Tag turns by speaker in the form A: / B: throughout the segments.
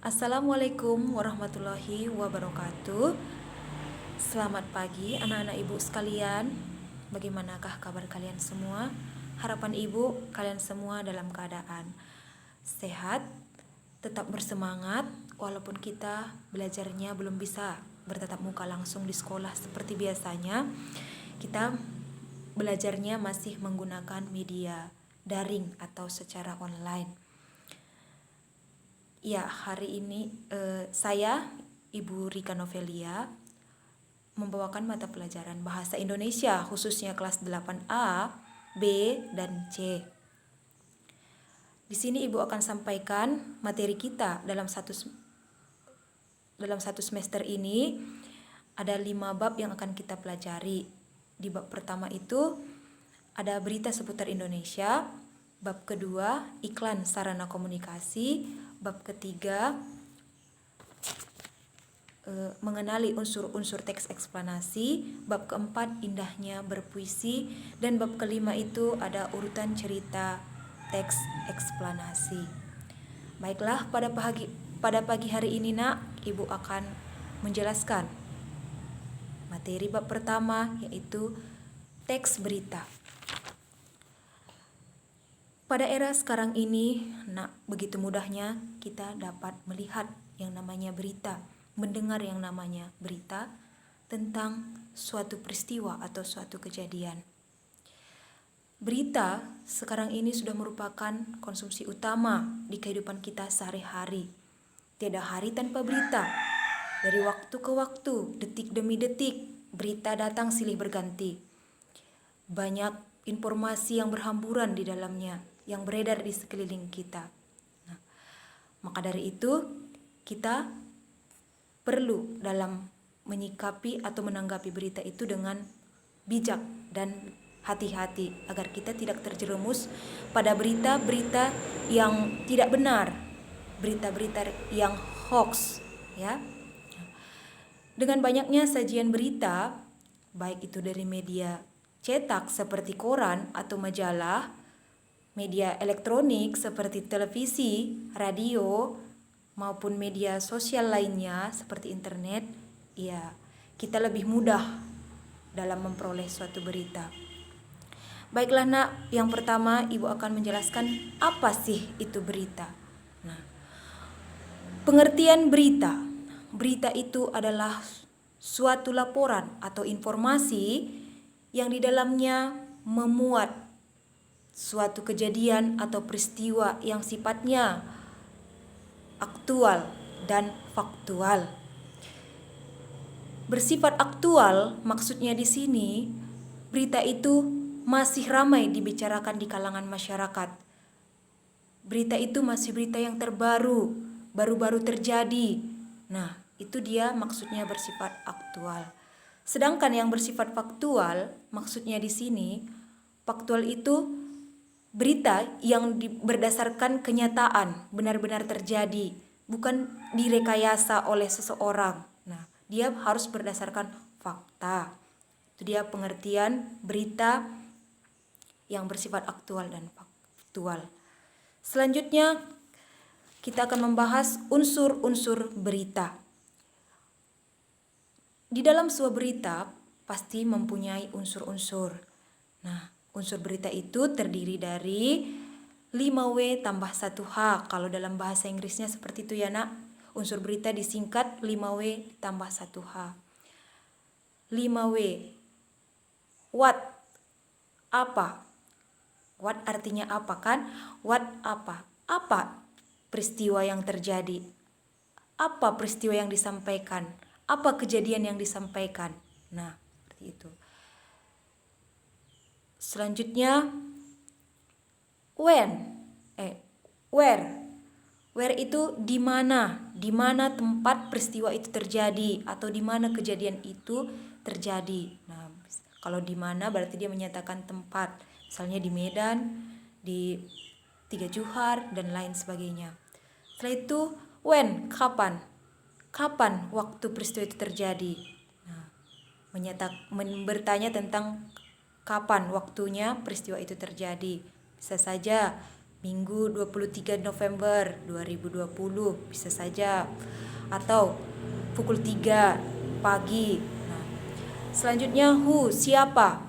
A: Assalamualaikum warahmatullahi wabarakatuh. Selamat pagi anak-anak ibu sekalian. Bagaimanakah kabar kalian semua? Harapan ibu kalian semua dalam keadaan sehat, tetap bersemangat walaupun kita belajarnya belum bisa bertatap muka langsung di sekolah seperti biasanya. Kita belajarnya masih menggunakan media daring atau secara online. Ya, hari ini saya, Ibu Rika Novelia, membawakan mata pelajaran Bahasa Indonesia khususnya kelas 8A, B, dan C. Di sini Ibu akan sampaikan materi kita dalam satu semester ini. Ada 5 bab yang akan kita pelajari. Di bab pertama itu ada berita seputar Indonesia. Bab kedua, iklan sarana komunikasi. Bab ketiga, mengenali unsur-unsur teks eksplanasi. Bab keempat, indahnya berpuisi. Dan bab kelima itu ada urutan cerita teks eksplanasi. Baiklah, pada pagi hari ini Ibu akan menjelaskan materi bab pertama, yaitu teks berita. Pada era sekarang ini, begitu mudahnya kita dapat melihat yang namanya berita, mendengar yang namanya berita tentang suatu peristiwa atau suatu kejadian. Berita sekarang ini sudah merupakan konsumsi utama di kehidupan kita sehari-hari. Tiada hari tanpa berita. Dari waktu ke waktu, detik demi detik, berita datang silih berganti. Banyak informasi yang berhamburan di dalamnya, yang beredar di sekeliling kita. Maka dari itu, kita perlu dalam menyikapi atau menanggapi berita itu dengan bijak dan hati-hati agar kita tidak terjerumus pada berita-berita yang tidak benar, berita-berita yang hoax, ya. Dengan banyaknya sajian berita, baik itu dari media cetak seperti koran atau majalah, media elektronik seperti televisi, radio, maupun media sosial lainnya seperti internet, ya, kita lebih mudah dalam memperoleh suatu berita. Baiklah yang pertama Ibu akan menjelaskan apa sih itu berita. Pengertian berita. Berita itu adalah suatu laporan atau informasi yang di dalamnya memuat suatu kejadian atau peristiwa yang sifatnya aktual dan faktual. Bersifat aktual maksudnya di sini berita itu masih ramai dibicarakan di kalangan masyarakat. Berita itu masih berita yang terbaru, baru-baru terjadi. Itu dia maksudnya bersifat aktual. Sedangkan yang bersifat faktual, maksudnya di sini, faktual itu berita yang berdasarkan kenyataan, benar-benar terjadi, bukan direkayasa oleh seseorang. Dia harus berdasarkan fakta. Itu dia pengertian berita yang bersifat aktual dan faktual. Selanjutnya, kita akan membahas unsur-unsur berita. Di dalam sebuah berita pasti mempunyai unsur-unsur. Unsur berita itu terdiri dari 5W tambah 1H. Kalau dalam bahasa Inggrisnya seperti itu ya Unsur berita disingkat 5W tambah 1H. 5W. What? Apa? What artinya apa kan? What apa? Apa peristiwa yang terjadi? Apa peristiwa yang disampaikan? Apa kejadian yang disampaikan? Seperti itu. Selanjutnya, when. Where. Where itu di mana tempat peristiwa itu terjadi atau di mana kejadian itu terjadi. Kalau di mana berarti dia menyatakan tempat, misalnya di Medan, di Tiga Juhar dan lain sebagainya. Setelah itu, when, kapan waktu peristiwa itu terjadi. Bertanya tentang kapan waktunya peristiwa itu terjadi. Bisa saja Minggu 23 November 2020 bisa saja, atau pukul 3 pagi. Nah, selanjutnya who, siapa?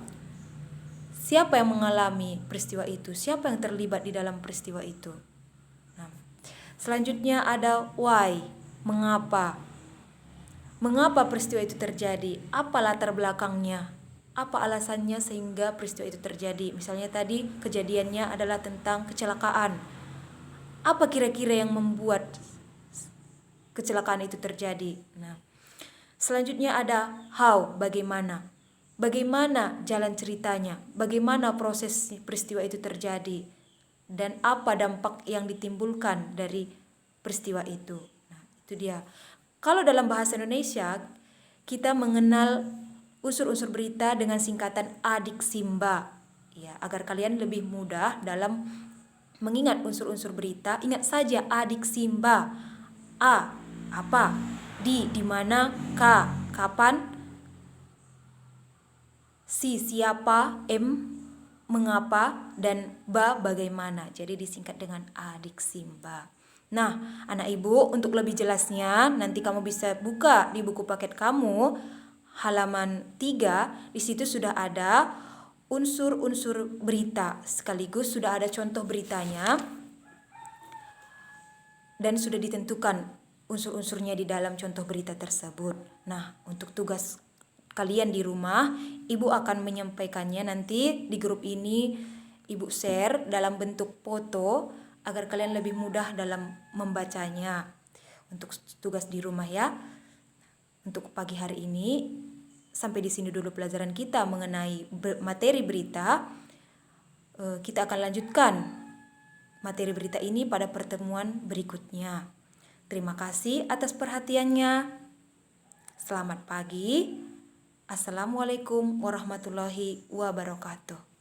A: Siapa yang mengalami peristiwa itu? Siapa yang terlibat di dalam peristiwa itu? Nah, selanjutnya ada why, mengapa? Mengapa peristiwa itu terjadi? Apa latar belakangnya? Apa alasannya sehingga peristiwa itu terjadi? Misalnya tadi kejadiannya adalah tentang kecelakaan. Apa kira-kira yang membuat kecelakaan itu terjadi? Nah, selanjutnya ada how, bagaimana? Bagaimana jalan ceritanya? Bagaimana proses peristiwa itu terjadi? Dan apa dampak yang ditimbulkan dari peristiwa itu? Nah, itu dia. Kalau dalam bahasa Indonesia, kita mengenal unsur-unsur berita dengan singkatan adiksimba. Ya, agar kalian lebih mudah dalam mengingat unsur-unsur berita, ingat saja adiksimba. A, apa? Di mana? K, kapan? Si, siapa? M, mengapa? Dan ba, bagaimana. Jadi disingkat dengan adiksimba. Nah, anak ibu, untuk lebih jelasnya nanti kamu bisa buka di buku paket kamu halaman 3. Di situ sudah ada unsur-unsur berita, sekaligus sudah ada contoh beritanya dan sudah ditentukan unsur-unsurnya di dalam contoh berita tersebut. Nah, untuk tugas kalian di rumah, ibu akan menyampaikannya nanti di grup ini. Ibu share dalam bentuk foto agar kalian lebih mudah dalam membacanya. Untuk tugas di rumah ya. Untuk pagi hari ini sampai di sini dulu pelajaran kita mengenai materi berita. Kita akan lanjutkan materi berita ini pada pertemuan berikutnya. Terima kasih atas perhatiannya. Selamat pagi. Assalamualaikum warahmatullahi wabarakatuh.